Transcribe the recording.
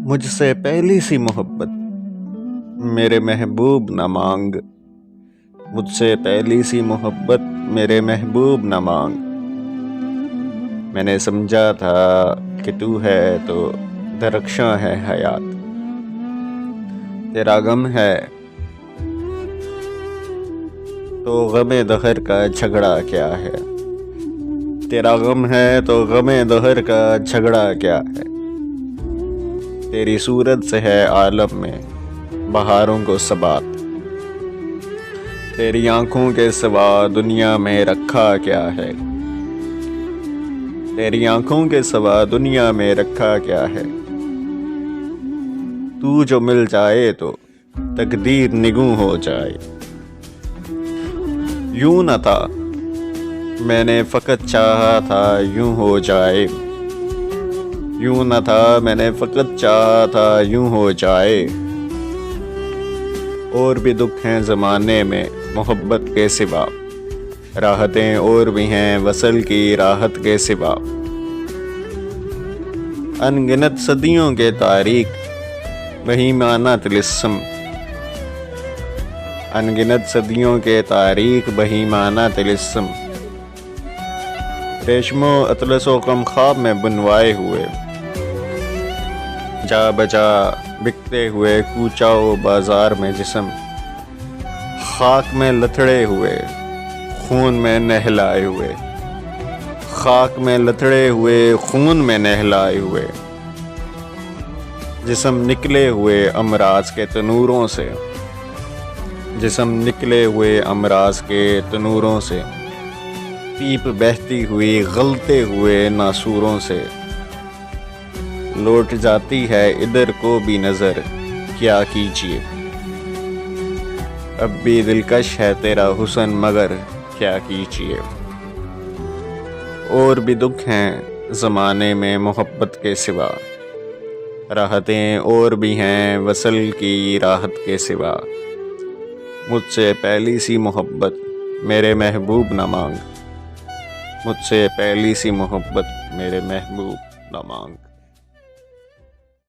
مجھ سے پہلی سی محبت میرے محبوب نہ مانگ، مجھ سے پہلی سی محبت میرے محبوب نہ مانگ۔ میں نے سمجھا تھا کہ تو ہے تو درخشاں ہے حیات، تیرا غم ہے تو غم دہر کا جھگڑا کیا ہے، تیرا غم ہے تو غم دہر کا جھگڑا کیا ہے۔ تیری صورت سے ہے عالم میں بہاروں کو ثبات، تیری آنکھوں کے سوا دنیا میں رکھا کیا ہے، تیری آنکھوں کے سوا دنیا میں رکھا کیا ہے۔ تو جو مل جائے تو تقدیر نگوں ہو جائے، یوں نہ تھا میں نے فقط چاہا تھا یوں ہو جائے، یوں نہ تھا میں نے فقط چاہا تھا یوں ہو جائے۔ اور بھی دکھ ہیں زمانے میں محبت کے سوا، راحتیں اور بھی ہیں وصل کی راحت کے سوا۔ ان گنت صدیوں کے تاریخ بہیمانہ طلسم، ان گنت صدیوں کے تاریخ بہیمانہ طلسم، ریشم و اطلس و غم خواب میں بنوائے ہوئے، جا بجا بکتے ہوئے کوچہ و بازار میں جسم، خاک میں لتھڑے ہوئے خون میں نہلائے ہوئے، خاک میں لتھڑے ہوئے خون میں نہلائے ہوئے، جسم نکلے ہوئے امراض کے تنوروں سے، جسم نکلے ہوئے امراض کے تنوروں سے، پیپ بہتی ہوئی غلتے ہوئے ناسوروں سے، لوٹ جاتی ہے ادھر کو بھی نظر کیا کیجیے، اب بھی دلکش ہے تیرا حسن مگر کیا کیجیے۔ اور بھی دکھ ہیں زمانے میں محبت کے سوا، راحتیں اور بھی ہیں وصل کی راحت کے سوا۔ مجھ سے پہلی سی محبت میرے محبوب نہ مانگ، مجھ سے پہلی سی محبت میرے محبوب نہ مانگ۔